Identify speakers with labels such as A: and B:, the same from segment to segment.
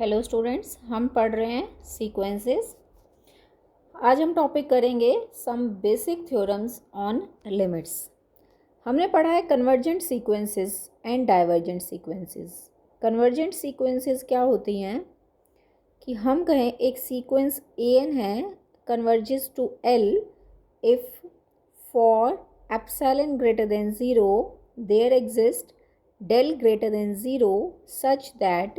A: Hello students, हम पढ़ रहे हैं सीक्वेंसेस। आज हम टॉपिक करेंगे some basic theorems on limits. हमने पढ़ा है convergent sequences and divergent sequences. Convergent sequences क्या होती हैं कि हम कहें एक सीक्वेंस एन है converges to L if for epsilon greater than 0 there exist del greater than 0 such that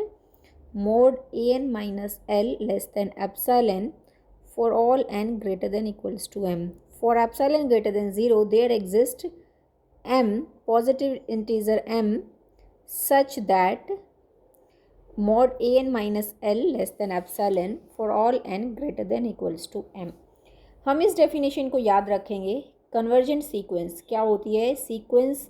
A: mod an minus L less than epsilon for all n greater than equals to m. For epsilon greater than 0 there exists m positive integer m such that mod an minus L less than epsilon for all n greater than equals to m. हम इस definition को याद रखेंगे। Convergent sequence क्या होती है? Sequence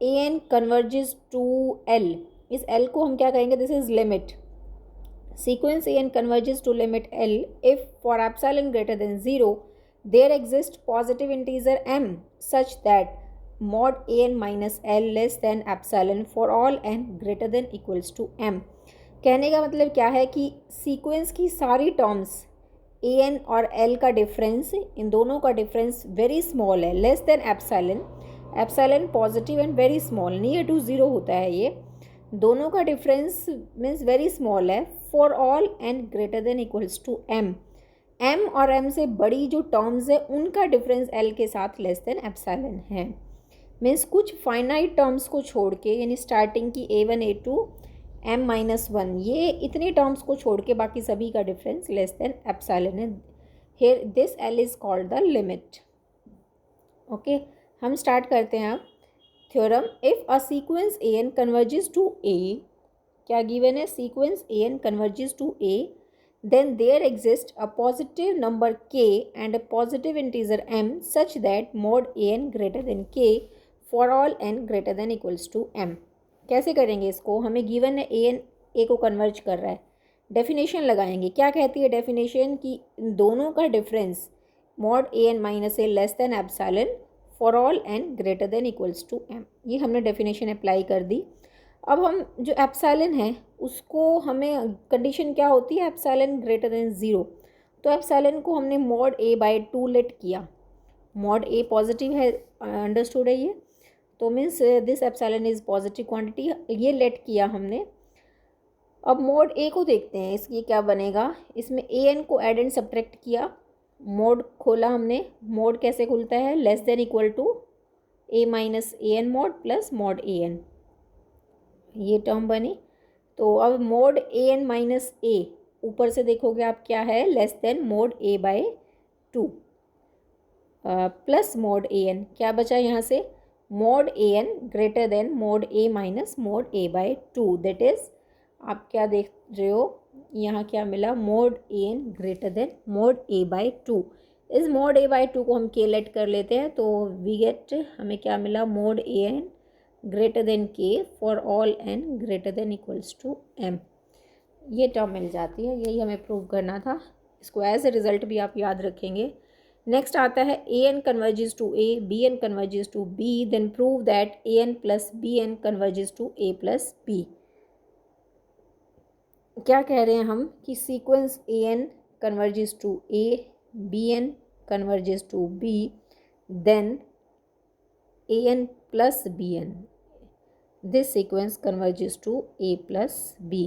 A: A N converges to L. इस L को हम क्या कहेंगे? This is limit. Sequence A N converges to limit L if for epsilon greater than 0 there exist positive integer m such that mod A N minus L less than epsilon for all n greater than equals to m। कहने का मतलब क्या है कि sequence की सारी terms A N और L का डिफरेंस, इन दोनों का डिफरेंस वेरी स्मॉल है, less than epsilon. Epsilon positive and very small, near to 0 होता है। ये दोनों का डिफरेंस मीन्स वेरी स्मॉल है for all N greater than equals to M. M और एम से बड़ी जो टर्म्स है उनका डिफरेंस एल के साथ लेस देन एप्सिलॉन है। मीन्स कुछ फाइनाइट टर्म्स को छोड़ के, यानी स्टार्टिंग की A1 A2 m-1, ये इतनी टर्म्स को छोड़ के बाकी सभी का डिफरेंस लेस देन एप्सिलॉन है। Here this L is called the limit. Okay, हम स्टार्ट करते हैं अब theorem. If a sequence A N converges to A, क्या गिवन है? Sequence A N converges to A, then there exist a positive number k and a positive integer m such that mod A N greater than k for all n greater than equals to m। कैसे करेंगे इसको? हमें given है ए n a को converge कर रहा है। Definition लगाएंगे। क्या कहती है डेफिनेशन? कि दोनों का difference mod A N minus A less than epsilon for all N greater than equals to M. ये हमने डेफिनेशन अप्लाई कर दी। अब हम जो एप्सिलॉन है उसको, हमें कंडीशन क्या होती है? Epsilon greater than 0। तो एप्सिलॉन को हमने मॉड ए बाई 2 लेट किया। मॉड ए पॉजिटिव है, अंडरस्टूड है ये, तो means this epsilon is positive quantity, ये लेट किया हमने। अब मॉड ए को देखते हैं, इसकी क्या बनेगा। इसमें ए एन को एड एंड सब्ट्रैक्ट किया, मोड खोला हमने। मोड कैसे खुलता है? Less than equal to A minus A N mod plus mod A N, ये टर्म बनी। तो अब mod A N minus A, ऊपर से देखोगे आप क्या है? Less than mod A by 2 plus mod A N. क्या बचा यहाँ से? Mod A N greater than mod A minus mod A by 2। That is, आप क्या देख रहे हो यहाँ? क्या मिला? Mod A N greater than mod A by 2। इस मोड ए बाई 2 को हम के लेट कर लेते हैं, तो वी गेट, हमें क्या मिला? Mod A N greater than K for all N greater than equals to M. ये टर्म मिल जाती है। यही हमें प्रूव करना था। इसको एज ए रिजल्ट भी आप याद रखेंगे। नेक्स्ट आता है A N converges to A, B N converges to B, then prove that A N plus B N converges to A plus B. क्या कह रहे हैं हम? कि sequence A N converges to A, B N converges to B, then A N plus B N, this sequence converges to A plus B.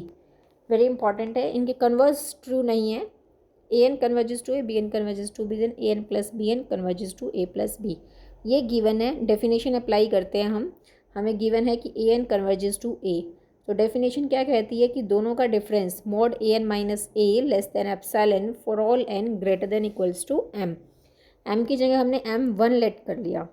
A: Very important है, इनके converse true नहीं है। A N converges to A, B N converges to B, then A N plus B N converges to A plus B. ये given है। Definition apply करते हैं हम। हमें गिवन है कि ए एन कन्वर्जेस टू ए, तो डेफिनेशन क्या कहती है? कि दोनों का difference mod A N minus A less than epsilon for all N greater than equals to M. M की जगह हमने m1 लेट कर लिया।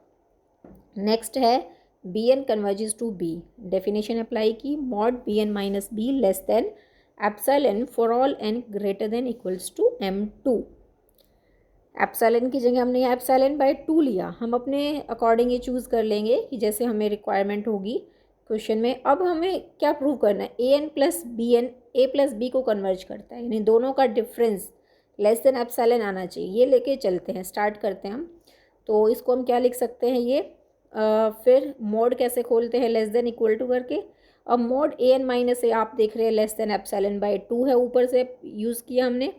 A: नेक्स्ट है B N converges to B. Definition apply की, mod B N minus B less than epsilon for all N greater than equals to m2। Epsilon की जगह हमने एप्सिलॉन बाय 2 लिया। हम अपने अकॉर्डिंग ये चूज़ कर लेंगे कि जैसे हमें रिक्वायरमेंट होगी क्वेश्चन में। अब हमें क्या प्रूव करना है? ए N plus B N A plus B को कन्वर्ज करता है, यानी दोनों का डिफरेंस लेस देन एप्सिलॉन आना चाहिए। ये लेके चलते हैं, स्टार्ट करते हैं हम। तो इसको हम क्या लिख सकते हैं? ये फिर मोड कैसे खोलते हैं? लेस देन इक्वल टू करके। अब मॉड ए एन माइनस ए आप देख रहे हैं लेस देन एप्सिलॉन बाई 2 है, ऊपर से यूज़ किया हमने।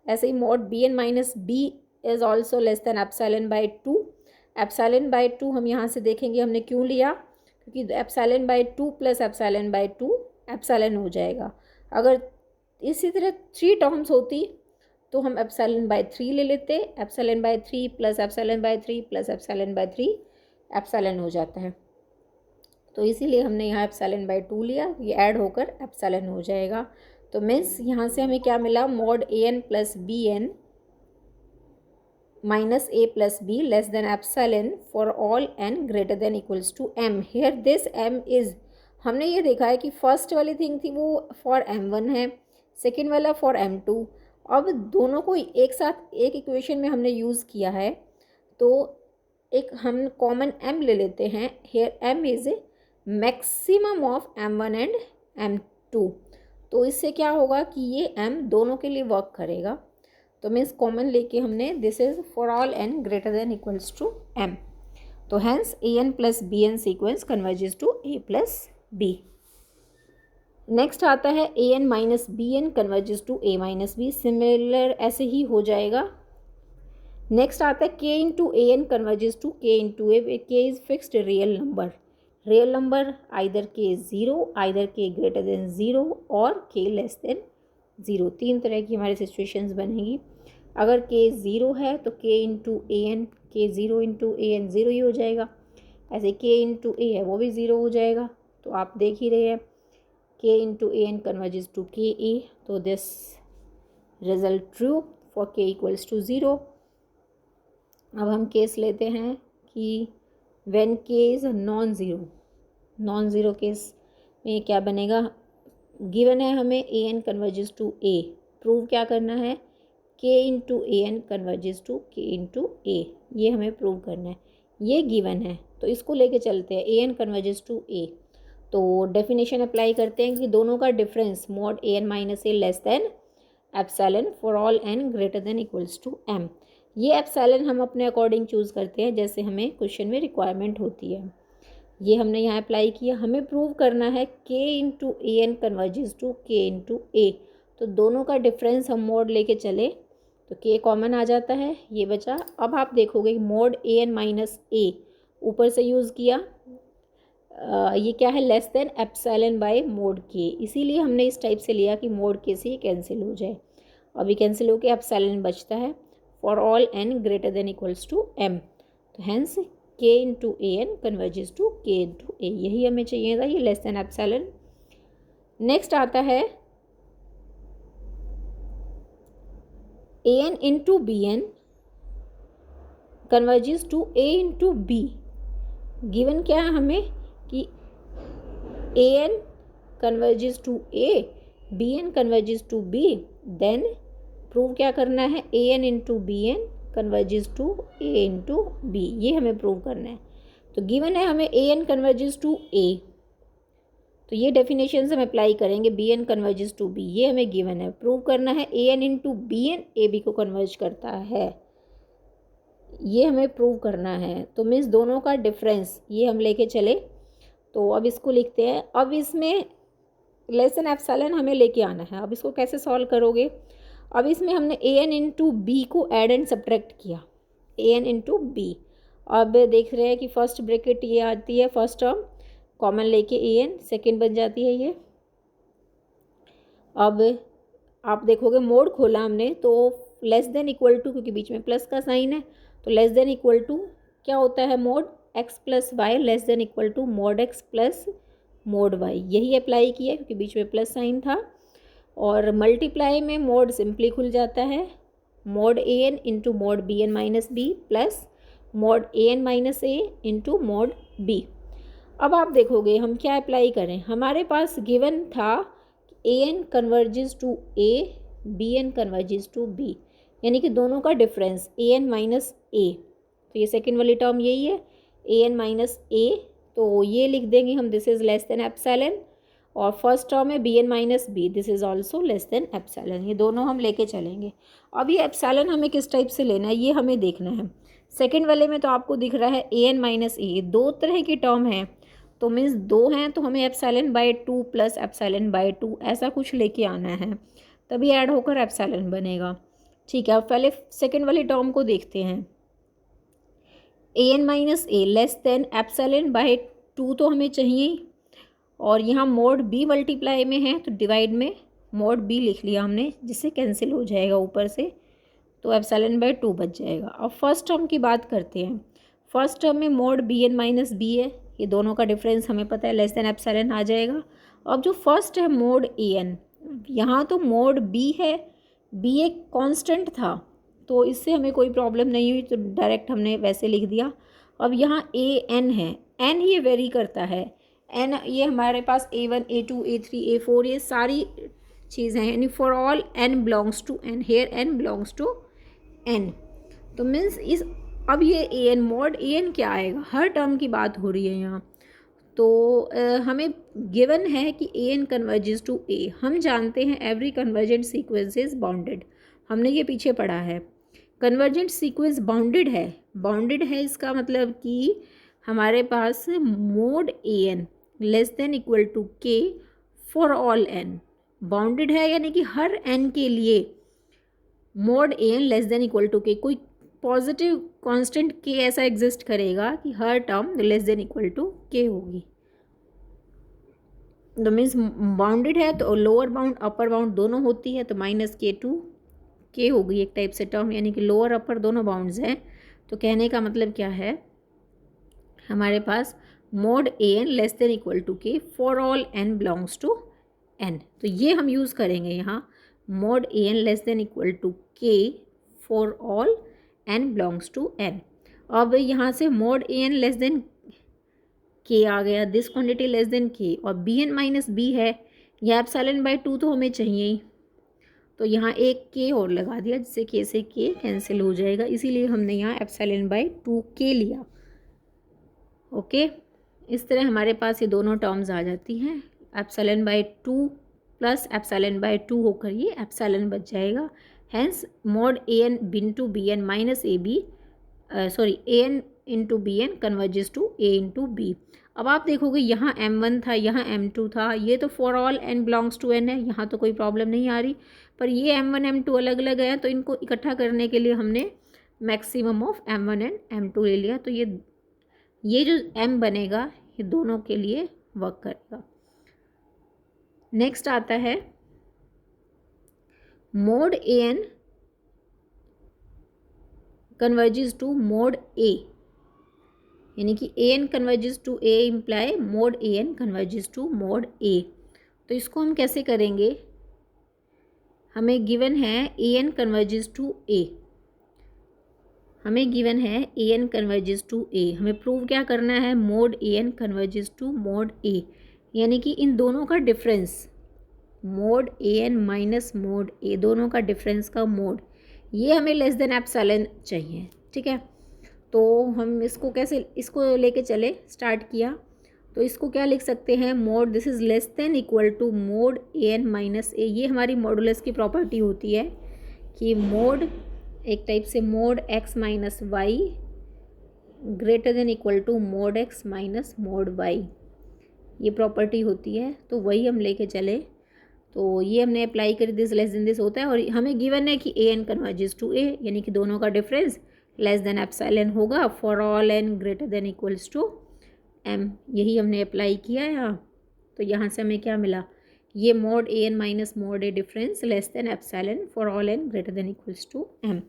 A: ऐसे ही mod B N minus B is also less than epsilon by 2। Epsilon by 2 हम यहाँ से देखेंगे हमने क्यों लिया, क्योंकि epsilon by 2 plus epsilon by 2 epsilon हो जाएगा। अगर इसी तरह 3 टर्म्स होती तो हम एप्सिलॉन बाई 3 ले लेते। Epsilon by 3 plus epsilon by 3 plus epsilon by 3 epsilon हो जाता है। तो इसीलिए हमने यहाँ एप्सिलॉन बाई 2 लिया, ये ऐड होकर एप्सिलॉन हो जाएगा। तो मीन्स यहाँ से हमें क्या मिला, mod A N plus B N minus A plus B less than epsilon for all N greater than equals to M. Here this M is, हमने ये देखा है कि फर्स्ट वाली थिंग थी वो फॉर m1 है, सेकेंड वाला फॉर m2। अब दोनों को एक साथ एक इक्वेशन में हमने यूज़ किया है, तो एक हम कॉमन m ले लेते हैं। Here m is maximum of m1 and m2। तो इससे क्या होगा कि ये m दोनों के लिए वर्क करेगा। तो मीन्स कॉमन लेके हमने this is for all n greater than equals to m। तो hence A N plus B N sequence converges to A plus B. Next आता है A N minus B N converges to A minus B, similar ऐसे ही हो जाएगा। Next आता है K into A N converges to K into A. K is fixed real number, real number either K 0, either के greater than 0 और के less than 0। 3 तरह की हमारी सिचुएशंस बनेगी। अगर के 0 है तो के इंटू ए एन, के 0 इंटू ए एन 0 ही हो जाएगा। ऐसे के इंटू ए है वो भी 0 हो जाएगा। तो आप देख ही रहे हैं k into A N converges to K A, तो this result true for k equals to 0। अब हम केस लेते हैं कि when k is non zero case में क्या बनेगा। गिवन है हमें A N converges to A, prove क्या करना है, k into A N converges to K into A, ये हमें प्रूव करना है। ये गिवन है तो इसको लेके चलते हैं, ए एन कन्वर्जेस टू ए। तो डेफिनेशन अप्लाई करते हैं कि दोनों का difference mod A N minus A less than epsilon for all N greater than equals to M. ये एप्सिलॉन हम अपने अकॉर्डिंग चूज़ करते हैं जैसे हमें क्वेश्चन में रिक्वायरमेंट होती है। ये हमने यहाँ अप्लाई किया। हमें प्रूव करना है K into A N converges to K into A. तो दोनों का डिफरेंस हम मॉड लेके चले तो के कॉमन आ जाता है, ये बचा। अब आप देखोगे mod A N minus A ऊपर से यूज़ किया, ये क्या है, less than epsilon bye mode के। इसीलिए हमने इस टाइप से लिया कि मोड के से ये कैंसिल हो जाए। अभी कैंसिल होकर एप्सिलॉन बचता है for all N greater than equals to M. तो hence K into A N converges to K into A, यही हमें चाहिए था, ये लेस देन एप्सिलॉन। नेक्स्ट आता है A N into B N converges to A into B. Given क्या है हमें कि A N converges to A, B N converges to B, then prove क्या करना है, A N into B N converges to A into B, ये हमें prove करना है। तो गिवन है हमें ए एन कन्वर्जेस टू ए, तो ये डेफिनेशन हम अप्लाई करेंगे, B N converges to B, ये हमें गिवन है। प्रूव करना है A N into B N A B को कन्वर्ज करता है, ये हमें प्रूव करना है। तो मीन्स दोनों का डिफरेंस ये हम लेके चले। तो अब इसको लिखते हैं। अब इसमें लेस देन एप्सिलॉन हमें लेके आना है। अब इसको कैसे सॉल्व करोगे, अब इसमें हमने ए एन इंटू बी को ऐड एंड सब्ट्रैक्ट किया, ए एन इंटू बी। अब देख रहे हैं कि फर्स्ट ब्रैकेट ये आती है, फर्स्ट टर्म कॉमन लेके ए एन, सेकेंड बन जाती है ये। अब आप देखोगे मोड खोला हमने तो लेस देन इक्वल टू, क्योंकि बीच में प्लस का साइन है, तो लेस देन इक्वल टू क्या होता है, mod X plus Y less than equal to mod X plus mod Y, यही अप्लाई किया क्योंकि बीच में प्लस साइन था। और मल्टीप्लाई में मोड सिंपली खुल जाता है, mod A N into mod B N minus B plus mod A N minus A into mod B. अब आप देखोगे हम क्या अप्लाई करें, हमारे पास गिवन था A N converges to A, B N converges to B, यानी कि दोनों का difference A N minus A. तो ये सेकेंड वाली टर्म यही है, ए एन माइनस ए, तो ये लिख देंगे हम, this is less than epsilon. और फर्स्ट टर्म है B N minus B, this is also less than epsilon. ये दोनों हम लेके चलेंगे। अब ये एप्सिलॉन हमें किस टाइप से लेना है ये हमें देखना है। सेकेंड वाले में तो आपको दिख रहा है ए एन माइनस ए, दो तरह की टर्म है, तो मीन्स 2 हैं तो हमें epsilon by 2 plus epsilon by 2 ऐसा कुछ लेके आना है, तभी ऐड होकर एप्सिलॉन बनेगा। ठीक है, अब पहले सेकेंड वाली टर्म को देखते हैं। an minus A less than epsilon by 2 तो हमें चाहिए, और यहाँ मोड b मल्टीप्लाई में है तो डिवाइड में मोड b लिख लिया हमने, जिससे कैंसिल हो जाएगा ऊपर से, तो एप्सिलॉन बाय 2 बच जाएगा। अब फर्स्ट टर्म की बात करते हैं। फर्स्ट टर्म में mod B N minus B है, ये दोनों का डिफरेंस हमें पता है, लेस देन एप्सिलॉन आ जाएगा। अब जो फर्स्ट है मोड ए एन, यहाँ तो मोड बी है, बी एक कांस्टेंट था तो इससे हमें कोई प्रॉब्लम नहीं हुई, तो डायरेक्ट हमने वैसे लिख दिया। अब यहाँ ए एन है, एन ये वेरी करता है, एन ये हमारे पास A1 A2 A3 A4 ये सारी चीज़ें हैं, यानी for all N belongs to N, here N belongs to N. तो मीन्स इस अब ये A N mod A N क्या आएगा, हर टर्म की बात हो रही है यहाँ। तो हमें गिवन है कि A N converges to A, हम जानते हैं every convergent sequence is bounded, हमने ये पीछे पढ़ा है। कन्वर्जेंट सीक्वेंस बाउंडेड है, बाउंडेड है इसका मतलब कि हमारे पास mod A N less than equal to K for all N, bounded है यानी कि हर एन के लिए mod A N less than equal to K, कोई पॉजिटिव कांस्टेंट के ऐसा एग्जिस्ट करेगा कि हर term less than equal to के होगी। तो मीन्स बाउंडेड है तो लोअर बाउंड अपर बाउंड दोनों होती है, तो माइनस के टू के होगी एक टाइप से टर्म, यानी कि लोअर अपर दोनों बाउंड्स हैं। तो कहने का मतलब क्या है, हमारे पास mod A N less than equal to K for all N belongs to N, तो ये हम यूज़ करेंगे यहाँ, mod A N less than equal to K for all N belongs to N. अब यहाँ से मोड ए एन लेस देन के आ गया, दिस क्वांटिटी लेस देन के, और बी एन माइनस बी है, यह एप्सिलॉन बाय 2 तो हमें चाहिए ही, तो यहाँ एक के और लगा दिया, जिससे के से के कैंसिल हो जाएगा, इसीलिए हमने यहाँ एप्सिलॉन बाय 2 के लिया। ओके, इस तरह हमारे पास ये दोनों टर्म्स आ जाती हैं, epsilon by 2 plus epsilon by 2 होकर ये एप्सिलॉन बच जाएगा। Hence mod A N into B N minus a b sorry a N into B N converges to A into b. अब आप देखोगे यहाँ M1 था, यहाँ M2 था, ये तो for all N belongs to n है, यहाँ तो कोई प्रॉब्लम नहीं आ रही, पर ये M1 M2 अलग अलग है, तो इनको इकट्ठा करने के लिए हमने maximum of M1 and M2 ले लिया, तो ये जो M बनेगा ये दोनों के लिए वर्क करेगा। नेक्स्ट आता है mod A N converges to mod A, यानी कि A N converges to A imply mod A N converges to mod A. तो इसको हम कैसे करेंगे, हमें गिवन है A N converges to A, हमें गिवन है A N converges to A, हमें प्रूव क्या करना है, mod A N converges to mod A, यानी कि इन दोनों का difference, mod A N minus mod ए, दोनों का डिफरेंस का मोड, ये हमें लेस देन एप्सिलॉन चाहिए। ठीक है, तो हम इसको कैसे, इसको लेके चले, स्टार्ट किया तो इसको क्या लिख सकते हैं, mod this is less than equal to mod A N minus A, ये हमारी मॉडुलस की प्रॉपर्टी होती है कि मोड एक टाइप से mod x minus y greater than equal to mod x minus mod y, ये प्रॉपर्टी होती है, तो वही हम लेके चले, तो ये हमने अप्लाई कर, दिस लेस देन दिस होता है, और हमें गिवन है कि A N converges to a, यानी कि दोनों का डिफरेंस लेस देन एप्सिलॉन होगा for all N greater than equals to m, यही हमने अप्लाई किया यहाँ। तो यहाँ से हमें क्या मिला, ये mod A N minus mod A difference less than epsilon for all N greater than equals to M,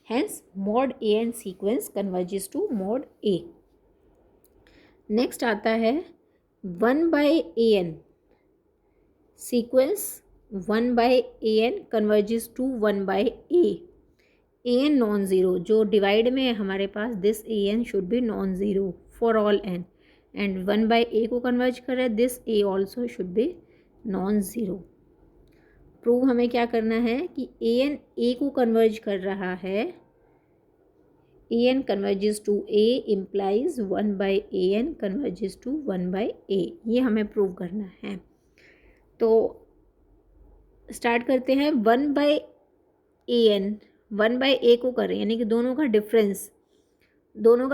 A: hence mod A N sequence converges to mod A. Next आता है 1 by A N sequence, 1 by A N converges to 1 by A N non zero, जो divide में है हमारे पास, this A N should be non zero for all N, and 1 by ए को converge कर रहा है, this A also should be non zero. Prove हमें क्या करना है कि ए एन ए को कन्वर्ज कर रहा है, A N converges to A implies 1 by A N converges to 1 by A, ये हमें प्रूव करना है। तो स्टार्ट करते हैं, 1 बाय ए एन 1 बाय ए को करें, यानी कि दोनों का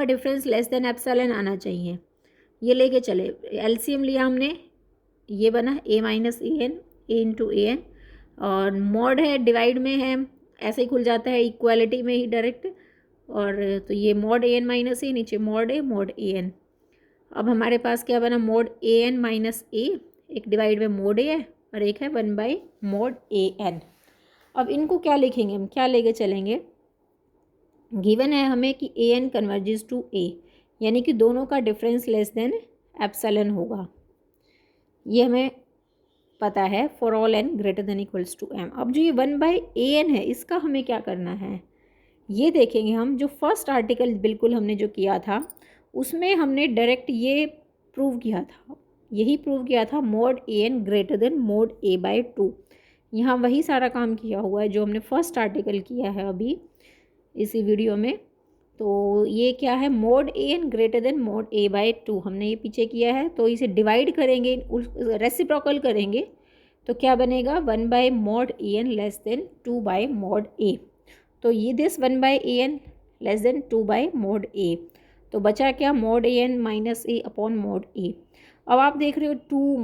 A: डिफरेंस लेस देन एप्सिलॉन आना चाहिए। ये लेके चले, एलसीएम लिया हमने, ये बना ए minus A n, A into A N, और मॉड है, डिवाइड में है, ऐसे ही खुल जाता है इक्वालिटी में ही डायरेक्ट, और तो ये मॉड ए एन माइनस ए, नीचे मॉड ए एन। अब हमारे पास क्या बना, मॉड ए एन माइनस ए, एक डिवाइड में मॉड ए है और एक है 1 मॉड ए एन। अब इनको क्या लिखेंगे हम, क्या लेके चलेंगे, गिवन है हमें कि A N converges to a, यानी कि दोनों का डिफरेंस लेस देन एप्सिलॉन होगा, ये हमें पता है, for all N greater than equals to m. अब जो ये 1/an है, इसका हमें क्या करना है, ये देखेंगे हम। जो फर्स्ट आर्टिकल बिल्कुल हमने जो किया था उसमें हमने डायरेक्ट ये प्रूव किया था, यही प्रूव किया था, mod A N greater than mod a/2। यहाँ वही सारा काम किया हुआ है जो हमने फर्स्ट आर्टिकल किया है अभी इसी वीडियो में। तो ये क्या है, mod A N greater than mod a/2 हमने ये पीछे किया है। तो इसे डिवाइड करेंगे, रेसिप्रोकल करेंगे, तो क्या बनेगा, 1/मॉड ए एन लेस देन 2/मॉड a। तो ये दिस 1/an लेस देन 2/मॉड a, तो बचा क्या, mod A N minus A upon mod a। अब आप देख रहे हो 2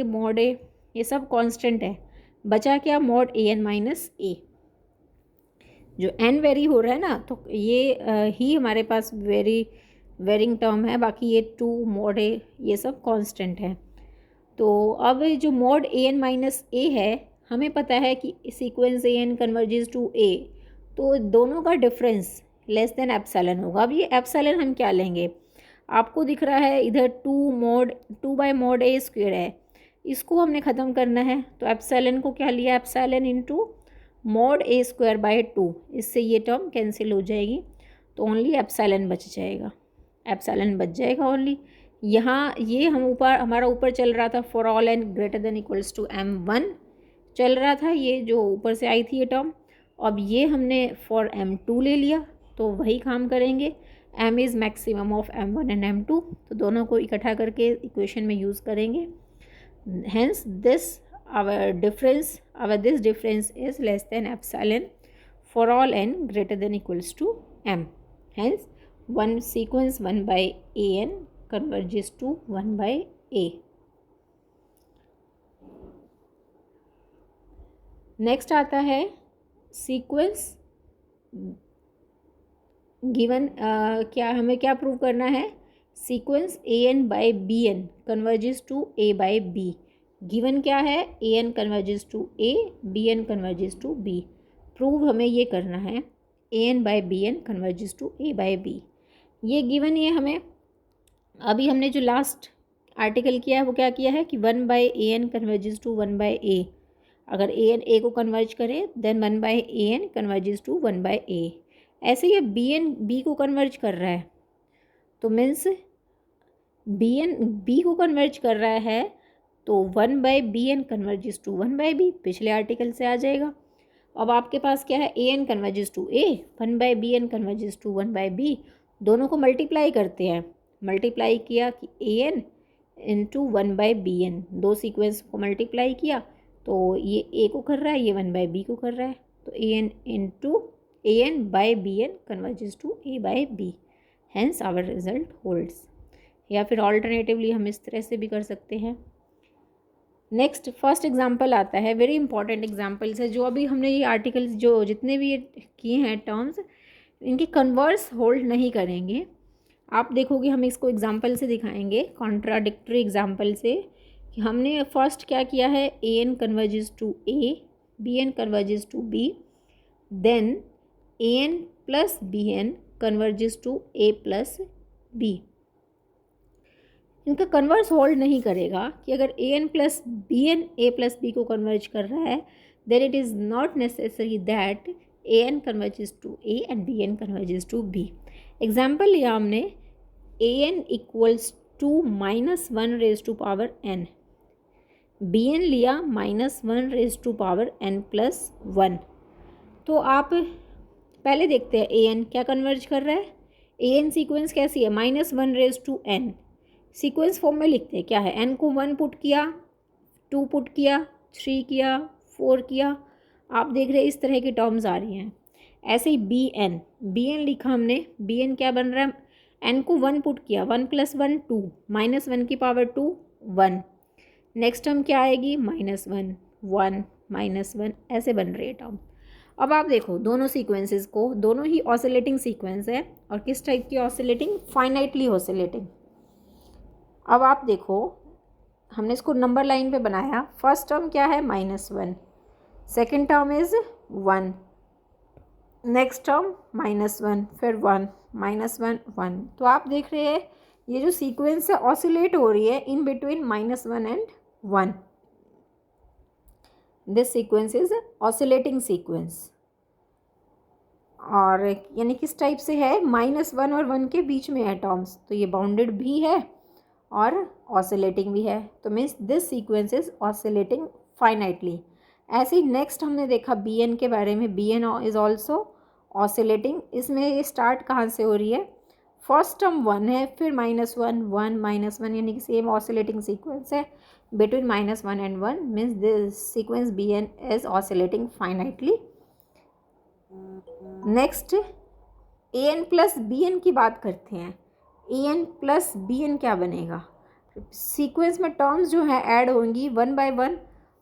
A: मॉड a ये सब कांस्टेंट है, बचा क्या, mod A N minus a। जो n वेरी हो रहा है ना, तो ये ही हमारे पास वेरिंग टर्म है, बाकी ये 2 मॉड a ये सब कांस्टेंट है। तो अब जो mod A N minus A है, हमें पता है कि sequence A N converges to ए, तो दोनों का डिफरेंस लेस देन एप्सिलॉन होगा। अब ये एप्सिलॉन हम क्या लेंगे, आपको दिख रहा है इधर 2/मॉड a स्क्वायर है, इसको हमने ख़त्म करना है, तो एप्सिलॉन को क्या लिया, epsilon into mod a square by 2, इससे ये टर्म कैंसिल हो जाएगी, तो ओनली एप्सिलॉन बच जाएगा, एप्सिलॉन बच जाएगा ओनली। यहाँ ये हम हमारा ऊपर चल रहा था, for all N greater than equals to m1 चल रहा था, ये जो ऊपर से आई थी ये टर्म। अब ये हमने फॉर m2 ले लिया, तो वही काम करेंगे, m is maximum of m1 and m2, तो दोनों को इकट्ठा करके इक्वेशन में यूज़ करेंगे। Hence this this difference is less than epsilon for all n greater than equals to m. Hence one sequence 1/an converges to 1/a. Next आता है sequence given, क्या हमें क्या प्रूव करना है, sequence an/bn converges to a/b। Given क्या है, A N converges to A, B N converges to B. Prove हमें ये करना है, ए N by B N converges to A by B. ये गिवन ये हमें, अभी हमने जो लास्ट आर्टिकल किया है वो क्या किया है कि 1/an कन्वर्जेस टू 1/a। अगर ए एन ए को कन्वर्ज करे then 1/an converges to 1/a। ऐसे ये बी एन बी को कन्वर्ज कर रहा है, तो मीन्स बी एन बी को कन्वर्ज कर रहा है, तो 1/bn कन्वर्जेस टू 1/b, पिछले आर्टिकल से आ जाएगा। अब आपके पास क्या है, A N converges to A, 1/bn converges to 1/b, दोनों को मल्टीप्लाई करते हैं। मल्टीप्लाई किया कि ए एन इंटू 1/bn, दो सीक्वेंस को मल्टीप्लाई किया, तो ये ए को कर रहा है, ये 1/b को कर रहा है, तो A N into A N by B N converges to a/b। Hence our result holds. या फिर ऑल्टरनेटिवली हम इस तरह से भी कर सकते हैं। नेक्स्ट फर्स्ट एग्जाम्पल आता है, वेरी इंपॉर्टेंट एग्जाम्पल्स है, जो अभी हमने ये आर्टिकल्स जो जितने भी किए हैं टर्म्स, इनके कन्वर्स होल्ड नहीं करेंगे। आप देखोगे हम इसको एग्जाम्पल से दिखाएंगे, कॉन्ट्राडिक्टरी एग्जाम्पल से, कि हमने फर्स्ट क्या किया है, A N converges to A, B N converges to B, then A N plus B N converges to A plus B. इनका कन्वर्स होल्ड नहीं करेगा कि अगर A N plus B N A plus B को converge कर रहा है, then it is not necessary that A N converges to A and B N converges to B. Example लिया हमने, A N equals to -1 raise to power n, b n लिया -1 raise to power n plus 1। तो आप पहले देखते हैं A N क्या converge कर रहा है। ए एन सीक्वेंस कैसी है, -1 raise to n, sequence form में लिखते हैं, क्या है, n को 1 पुट किया, 2 पुट किया, 3 किया, 4 किया, आप देख रहे हैं इस तरह की टर्म्स आ रही हैं। ऐसे ही बी एन लिखा हमने, बी एन क्या बन रहा है, n को 1 पुट किया, 1 + 1 2, -1 की पावर 2 1, नेक्स्ट टर्म क्या आएगी -1 1 -1, ऐसे बन रही है टर्म। अब आप देखो दोनों सीक्वेंसेस को, दोनों ही ऑसिलेटिंग सीक्वेंस है और किस टाइप की ऑसिलेटिंग, फाइनाइटली ऑसिलेटिंग। अब आप देखो हमने इसको नंबर लाइन पे बनाया, फर्स्ट टर्म क्या है -1, second term is 1, next term -1, फिर 1 -1 1। तो आप देख रहे हैं ये जो सीक्वेंस है ऑसिलेट हो रही है in between -1 and 1। This sequence is oscillating sequence. और यानी किस टाइप से है, -1 और 1 के बीच में है टर्म्स, तो ये बाउंडेड भी है और ऑसिलेटिंग भी है, तो means this sequence is oscillating finitely. ऐसे ही नेक्स्ट हमने देखा bn के बारे में, bn इज ऑल्सो ऑसिलेटिंग। इसमें ये स्टार्ट कहाँ से हो रही है, फर्स्ट टर्म 1 है, फिर -1 1 -1, यानी कि सेम ऑसिलेटिंग सीक्वेंस है between -1 and 1, means this sequence bn is oscillating finitely. Next an + bn की बात करते हैं। an + bn क्या बनेगा, सीक्वेंस में टर्म्स जो है ऐड होंगी 1 बाय 1,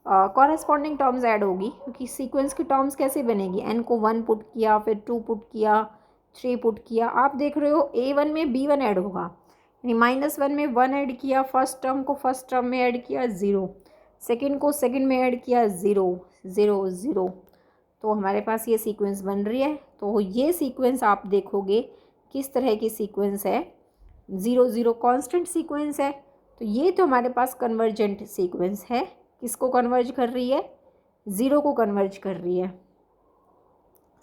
A: कॉरेस्पॉन्डिंग टर्म्स ऐड होगी, क्योंकि सीक्वेंस की टर्म्स कैसे बनेगी, n को 1 पुट किया, फिर 2 पुट किया, 3 पुट किया। आप देख रहे हो a1 में b1 ऐड होगा, यानी -1 में 1 ऐड किया, फर्स्ट टर्म को फर्स्ट टर्म में ऐड किया 0, सेकेंड को सेकेंड में ऐड किया 0 0 0, तो हमारे पास ये सीक्वेंस बन रही है। तो ये सीक्वेंस आप देखोगे किस तरह की सीक्वेंस है, 0 0 कांस्टेंट सीक्वेंस है। तो ये तो हमारे पास कन्वर्जेंट सीक्वेंस है, किसको कन्वर्ज कर रही है, 0 को कन्वर्ज कर रही है।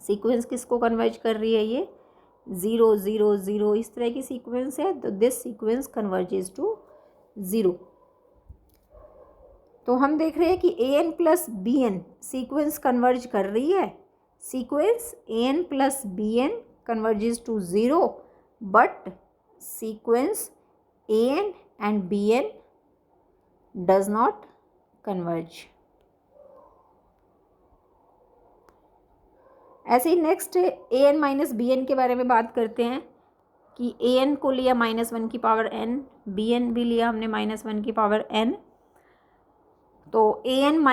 A: सीक्वेंस किसको कन्वर्ज कर रही है, ये 0 0 0 इस तरह की सीक्वेंस है, तो दिस सीक्वेंस कन्वर्जेस टू 0। तो हम देख रहे हैं कि an + bn सीक्वेंस कन्वर्ज कर रही है, sequence an + bn converges to 0, but sequence an and bn does not converge। ऐसे ही नेक्स्ट an - bn के बारे में बात करते हैं कि an को लिया -1 की पावर n, bn भी लिया हमने -1 की पावर n। तो an -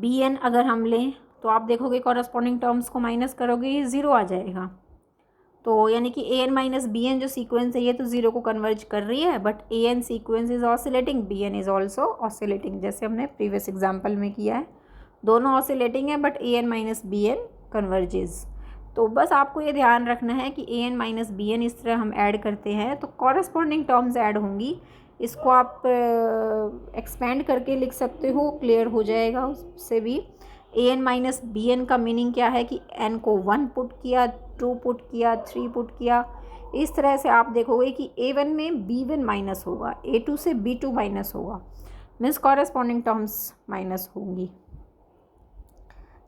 A: bn अगर हम लें तो आप देखोगे कॉरस्पॉन्डिंग टर्म्स को माइनस करोगे ये 0 आ जाएगा। तो यानी कि an - bn जो सीक्वेंस है ये तो 0 को कन्वर्ज कर रही है, but an sequence is oscillating, bn is also oscillating, जैसे हमने प्रीवियस एग्जाम्पल में किया है। दोनों ऑसिलेटिंग है बट an - bn कन्वर्जेस। तो बस आपको ये ध्यान रखना है कि an - bn इस तरह हम ऐड करते हैं तो कॉरस्पॉन्डिंग टर्म्स ऐड होंगी। इसको आप एक्सपेंड करके लिख सकते हो, क्लियर हो जाएगा उससे भी। an - bn का मीनिंग क्या है कि n को 1 पुट किया, 2 पुट किया, 3 पुट किया। इस तरह से आप देखोगे कि a1 में b1 माइनस होगा, a2 से b2 माइनस होगा, मीन्स कॉरस्पॉन्डिंग टर्म्स माइनस होंगी।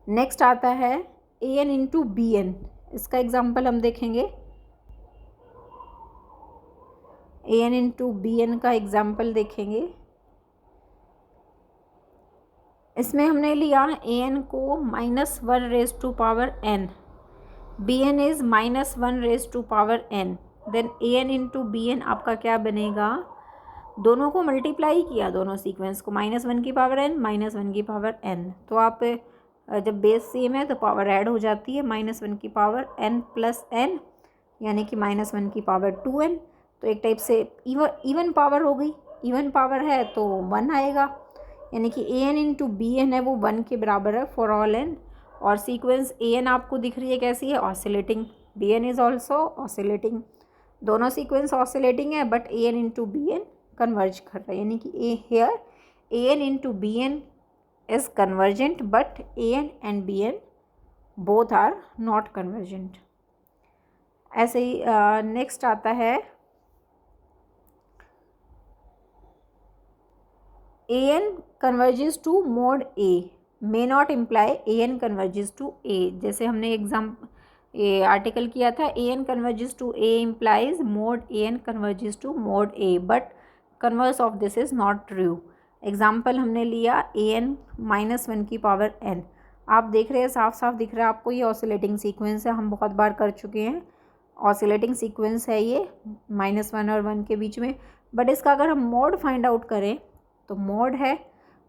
A: नेक्स्ट आता है an × bn, इसका एग्जाम्पल हम देखेंगे। an × bn का एग्जाम्पल देखेंगे। इसमें हमने लिया an को -1⁻n, bn is -1⁻n, then an × bn आपका क्या बनेगा, दोनों को मल्टीप्लाई किया, दोनों सीक्वेंस को, -1 की पावर n -1 की पावर n। तो आप जब बेस सेम है तो पावर ऐड हो जाती है, -1 की पावर n + n, यानी कि -1 की पावर 2n। तो एक टाइप से इवन पावर हो गई, इवन पावर है तो 1 आएगा, यानी कि an × bn है वो 1 के बराबर है फॉर ऑल n। और सीक्वेंस an आपको दिख रही है कैसी है, oscillating, bn is also oscillating. दोनों सीक्वेंस ऑसिलेटिंग है बट an × bn कन्वर्ज कर रहा है, यानी कि hair an × bn is convergent but an and bn both are not convergent। ऐसे ही नेक्स्ट आता है an converges to mod a may not imply an converges to a। जैसे हमने ये आर्टिकल किया था, an converges to a implies mod an converges to mod a, but converse of this is not true। Example हमने लिया an -1 की power n। आप देख रहे हैं साफ साफ दिख रहा है आपको, ये ऑसिलेटिंग सीक्वेंस है, हम बहुत बार कर चुके हैं। ऑसिलेटिंग सीक्वेंस है ये -1 और 1 के बीच में। बट इसका अगर हम मोड फाइंड आउट करें तो मोड है,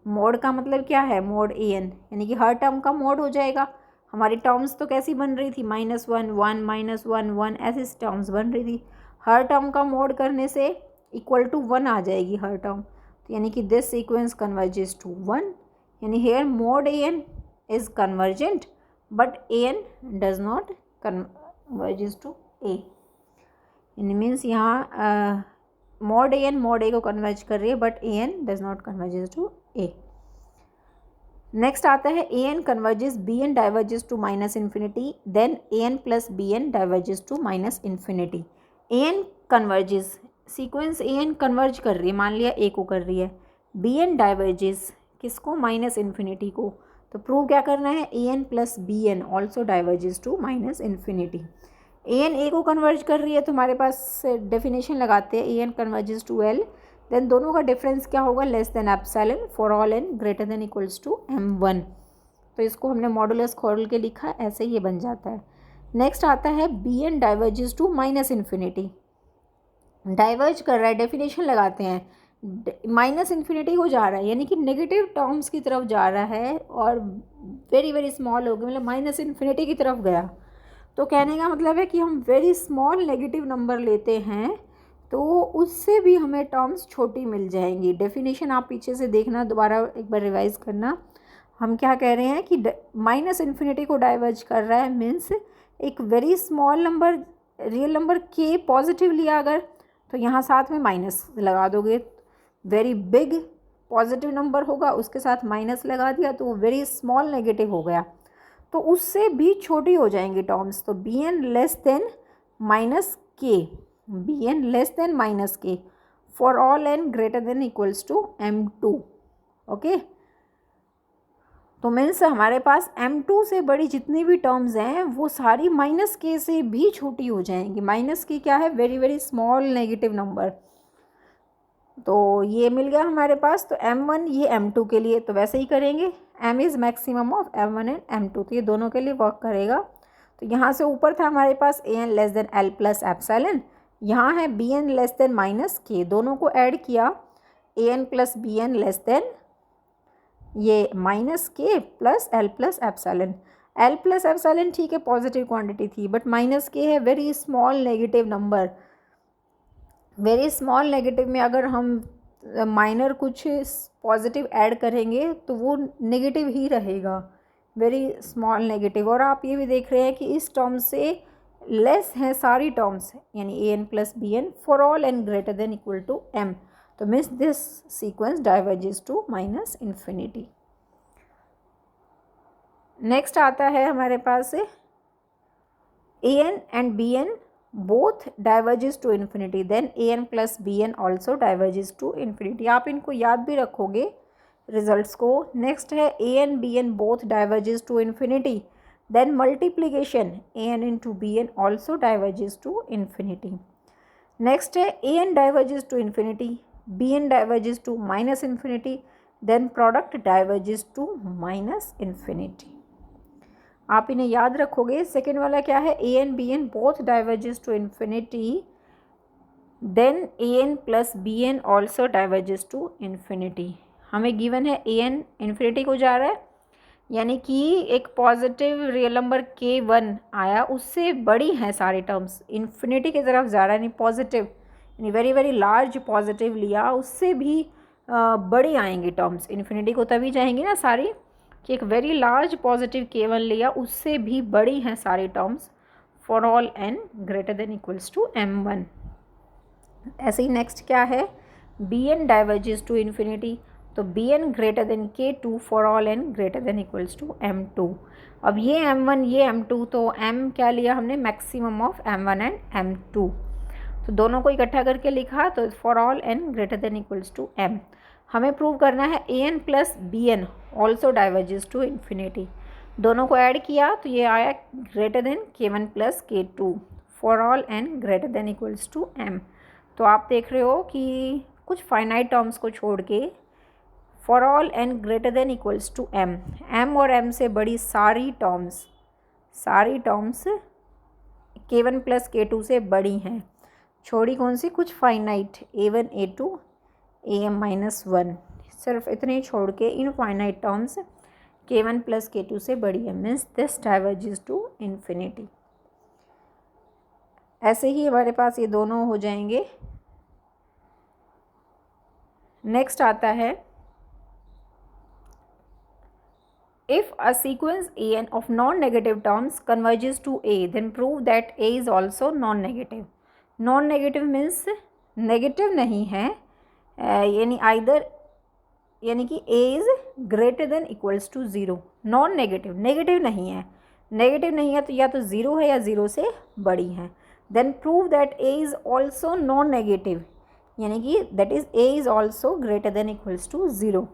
A: मोड का मतलब क्या है, मोड an, यानी कि हर टर्म का मोड हो जाएगा। हमारी टर्म्स तो कैसी बन रही थी, -1 1 -1 1 ऐसी टर्म्स बन रही थी। हर टर्म का मोड करने से इक्वल टू 1 आ जाएगी हर टर्म, तो यानी कि दिस सीक्वेंस कन्वर्जेस टू 1, यानी here mod an is convergent but an does not converges to a। इन मीन्स यहाँ मोड a को कन्वर्ज कर रही है but an does not converges to a। Next आता है an converges bn diverges to -infinity, then an plus bn diverges to -infinity. an converges, sequence an converge कर रही है, मान लिया a को कर रही है, bn डाइवर्जेस किसको, -इन्फिनिटी को। तो प्रूव क्या करना है, an plus bn also diverges to -infinity. an a को कन्वर्ज कर रही है तो हमारे पास डेफिनेशन लगाते हैं an converges to l, then दोनों का डिफरेंस क्या होगा, less than epsilon for all n greater than equals to m1। तो इसको हमने मॉडुलस खोल के लिखा, ऐसे ये बन जाता है। नेक्स्ट आता है bn diverges to -infinity, diverge कर रहा है, डेफिनेशन लगाते हैं, -इन्फिनिटी को जा रहा है, यानी कि नेगेटिव टर्म्स की तरफ जा रहा है और वेरी वेरी स्मॉल हो गया, मतलब -इन्फिनिटी की तरफ गया। तो कहने का मतलब है कि हम वेरी स्मॉल नेगेटिव नंबर लेते हैं तो उससे भी हमें टर्म्स छोटी मिल जाएंगी। डेफिनेशन आप पीछे से देखना, दोबारा एक बार रिवाइज करना। हम क्या कह रहे हैं कि -इन्फिनिटी को डाइवर्ज कर रहा है, मीन्स एक very small number, real number k positive लिया अगर, तो यहाँ साथ में माइनस लगा दोगे, वेरी बिग पॉजिटिव नंबर होगा उसके साथ माइनस लगा दिया तो वो वेरी स्मॉल नेगेटिव हो गया, तो उससे भी छोटी हो जाएंगी टर्म्स। तो bn less than -k, bn less than -k for all n greater than equals to m2। Okay, तो मीन्स हमारे पास m2 से बड़ी जितनी भी टर्म्स हैं वो सारी -k से भी छोटी हो जाएंगी। -k क्या है, very very small negative number. तो ये मिल गया हमारे पास। तो m1 ये m2 के लिए, तो वैसे ही करेंगे, m is maximum of m1 and m2, तो ये दोनों के लिए वर्क करेगा। तो यहाँ से ऊपर था हमारे पास an less than l plus epsilon, यहाँ है bn लेस देन -k, दोनों को ऐड किया, an plus bn less then ये -k plus l plus epsilon. l plus epsilon ठीक है पॉजिटिव क्वांटिटी थी, बट -k है very small negative number. Very small negative में अगर हम माइनर कुछ पॉजिटिव ऐड करेंगे तो वो नेगेटिव ही रहेगा, वेरी स्मॉल नेगेटिव। और आप ये भी देख रहे हैं कि इस टर्म से लेस हैं सारी टर्म्स, यानी an plus bn for all n greater than equal to m। तो means this sequence diverges to -infinity. Next आता है हमारे पास an and bn both diverges to infinity, then an plus bn also diverges to infinity. आप इनको याद भी रखोगे रिजल्ट्स को। नेक्स्ट है an bn both diverges to infinity, then multiplication an into bn also diverges to infinity. Next है an diverges to infinity, bn diverges to -infinity, then product diverges to -infinity. आप इन्हें याद रखोगे। Second वाला क्या है, an bn both diverges to infinity, then an plus bn also diverges to infinity. हमें given है an इन्फिनिटी को जा रहा है, यानी कि एक पॉजिटिव रियल नंबर k1 आया, उससे बड़ी हैं सारी टर्म्स, इन्फिनिटी की तरफ जा रहा है, यानी पॉजिटिव, यानी वेरी वेरी लार्ज पॉजिटिव लिया, उससे भी बड़ी आएंगी टर्म्स। इन्फिनिटी को तभी जाएंगी ना सारी कि एक वेरी लार्ज पॉजिटिव k1 लिया, उससे भी बड़ी हैं सारी terms for all n greater than equals to m1। ऐसे ही नेक्स्ट क्या है, bn डाइवर्जेस टू इन्फिनिटी, तो bn greater than k2 for all n greater than equals to m2। अब ये m1 ये m2, तो m क्या लिया हमने, maximum of m1 and m2, तो दोनों को इकट्ठा करके लिखा, तो for all n greater than equals to m। हमें प्रूव करना है an plus bn also diverges to infinity, दोनों को ऐड किया तो ये आया greater than k1 plus k2 for all n greater than equals to m। तो आप देख रहे हो कि कुछ फाइनाइट टर्म्स को छोड़ के for all n greater than equals to m, m और m से बड़ी सारी टर्म्स K1 प्लस K2 से बड़ी हैं, छोड़ी कौन सी, कुछ finite A1 A2 AM minus 1, सिर्फ इतने छोड़ के infinite terms K1 plus K2 से बड़ी है, means this diverges to infinity. ऐसे ही हमारे पास ये दोनों हो जाएंगे। नेक्स्ट आता है, if a sequence an of non-negative terms converges to a, then prove that a is also non-negative. Non-negative means negative नहीं है, यानी either, यानी कि a is greater than equals to 0. Non-negative, negative नहीं है, negative नहीं है तो या तो 0 है या 0 से बड़ी है. Then prove that a is also non-negative, यानी कि that is a is also greater than equals to 0.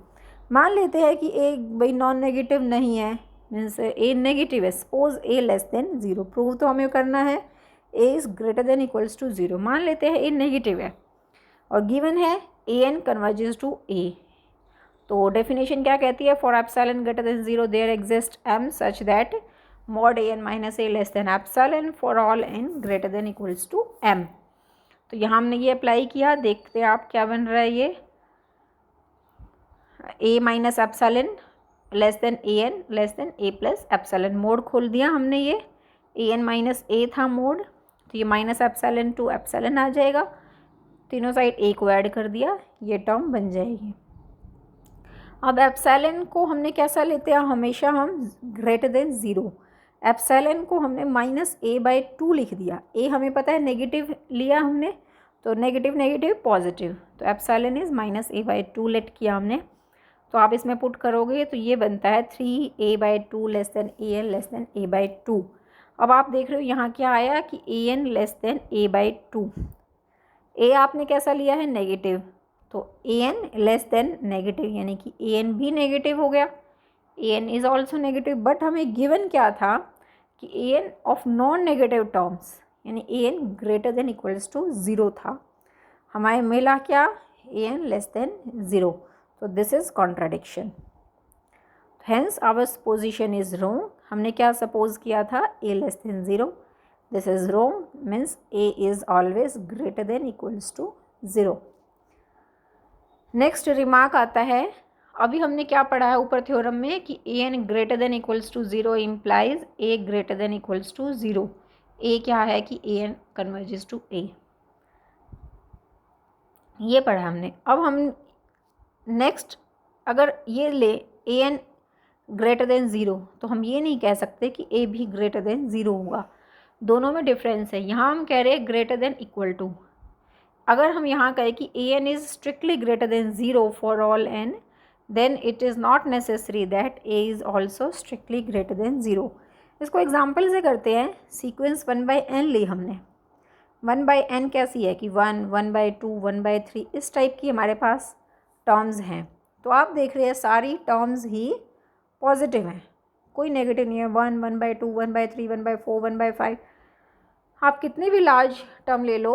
A: मान लेते हैं कि ए भाई नॉन नेगेटिव नहीं है, मीन्स ए नेगेटिव है, suppose a less than 0, prove तो हमें करना है a is greater than equals to 0. मान लेते हैं ए नेगेटिव है और गिवन है ए एन कन्वर्जेस टू ए. तो डेफिनेशन क्या कहती है, for epsilon greater than 0 there exist m such that mod A N minus A less than epsilon for all N greater than equals to M. तो यहाँ हमने ये apply किया, देखते हैं आप क्या बन रहा है, ये ए minus epsilon less than A N less then A plus epsilon. Mode खोल दिया हमने, ये ए एन माइनस ए था मोड, तो ये माइनस एप्सिलॉन टू एप्सिलॉन आ जाएगा, तीनों साइड ए को ऐड कर दिया, ये टर्म बन जाएगी. अब एप्सिलॉन को हमने कैसा लेते हैं, हमेशा हम ग्रेटर देन 0. एप्सिलॉन को हमने माइनस ए बाई 2 लिख दिया, ए हमें पता है नेगेटिव लिया हमने, तो नेगेटिव नेगेटिव पॉजिटिव, तो epsilon is minus a by 2 let किया हमने. तो आप इसमें पुट करोगे तो ये बनता है 3a/2 less than A N less than a/2. अब आप देख रहे हो यहाँ क्या आया कि ए N less than a/2. A आपने कैसा लिया है, नेगेटिव, तो A N less than negative, यानी कि ए एन भी नेगेटिव हो गया, A N is also negative. But हमें गिवन क्या था कि ए N of non negative terms, यानी A N greater than equals to 0 था. हमारे मिला क्या, ए एन लेस देन 0. तो this is contradiction, hence our position is wrong. हमने क्या सपोज किया था, A less than 0, this is wrong, means A is always greater than equals to 0. Next remark आता है, अभी हमने क्या पढ़ा है ऊपर थ्योरम में कि A N greater than equals to 0 implies A greater than equals to 0. A क्या है कि A N converges to A, ये पढ़ा हमने. अब हम नेक्स्ट अगर ये ले ए एन ग्रेटर देन 0, तो हम ये नहीं कह सकते कि ए भी ग्रेटर देन 0 होगा, दोनों में डिफरेंस है. यहाँ हम कह रहे हैं ग्रेटर देन इक्वल टू. अगर हम यहाँ कहें कि ए N is strictly greater than 0 for all N, then it is not necessary that A is also strictly greater than 0. इसको एग्जाम्पल से करते हैं. सीक्वेंस 1/n ली हमने, 1/n कैसी है कि 1, 1/2, 1/3, इस टाइप की हमारे पास टर्म्स हैं. तो आप देख रहे हैं सारी टर्म्स ही पॉजिटिव हैं, कोई नेगेटिव नहीं है. 1, 1/2, 1/3, 1/4, 1/5, आप कितनी भी लार्ज टर्म ले लो,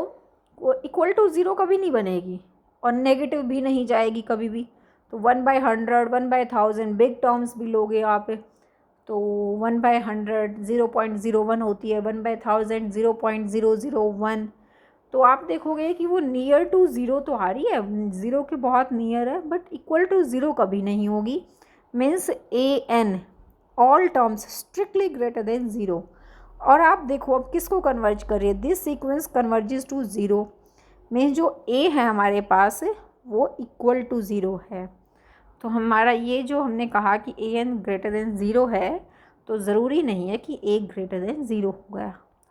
A: वो इक्वल टू 0 कभी नहीं बनेगी और नेगेटिव भी नहीं जाएगी कभी भी. तो 1/100, 1/1000 बिग टर्म्स भी लोगे आप, तो 1/100 0.01 होती है, 1/1000 0.001. तो आप देखोगे कि वो नियर टू 0 तो आ रही है, 0 के बहुत नियर है, बट इक्वल टू 0 कभी नहीं होगी. Means A N all terms strictly greater than 0. और आप देखो अब किसको कन्वर्ज कर रही है, दिस सीक्वेंस कन्वर्जेस टू 0, मीन्स जो ए है हमारे पास वो इक्वल टू 0 है. तो हमारा ये जो हमने कहा कि ए एन ग्रेटर देन 0 है, तो ज़रूरी नहीं है कि ए ग्रेटर देन 0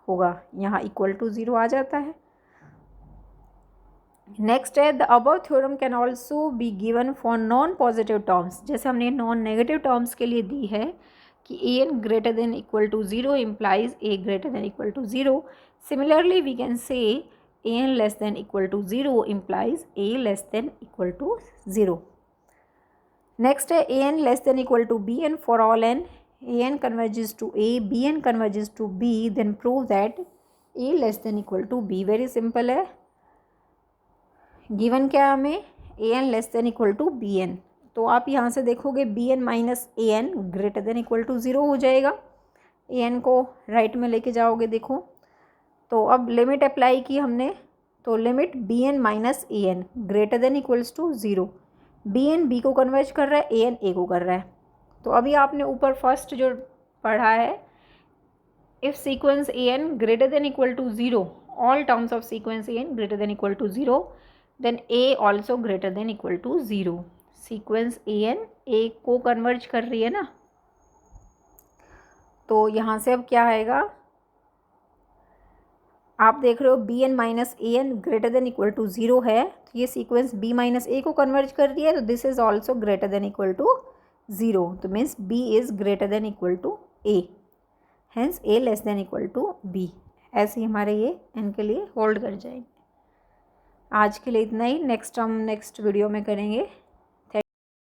A: होगा, यहाँ इक्वल टू 0 आ जाता है. नेक्स्ट है, the above theorem can also be given for non positive terms. जैसे हमने नॉन नेगेटिव टर्म्स के लिए दी है कि A N greater than equal to 0 implies A greater than equal to 0. Similarly we can say A N less than equal to 0 implies A less than equal to 0. Next है ए N less than equal to B N for all N. A N converges to A, B N converges to B, then prove that A less than equal to B. Very simple है. Given क्या है हमें, A N less than equal to B N. तो आप यहाँ से देखोगे B N minus A N greater than equal to 0 हो जाएगा. ए एन को राइट में लेके जाओगे, देखो तो अब लिमिट अप्लाई की हमने, तो limit b N minus A N greater than equals to zero, b n b को कन्वर्ज कर रहा है, ए एन ए को कर रहा है। तो अभी आपने ऊपर फर्स्ट जो पढ़ा है, if sequence A N greater than equal to zero, all terms of sequence A N greater than equal to zero, then a also greater than equal to zero. Sequence A n a को converge कर रही है ना, तो यहाँ से अब क्या आएगा, आप देख रहे हो b N minus A N greater than equal to zero है, तो ये सीक्वेंस बी माइनस ए को कन्वर्ज कर रही है, तो this is also greater than equal to zero, तो means B is greater than equal to A, hence A less than equal to B. ऐसे ही हमारे ये एन के लिए होल्ड कर जाएंगे। आज के लिए इतना ही, नेक्स्ट हम नेक्स्ट वीडियो में करेंगे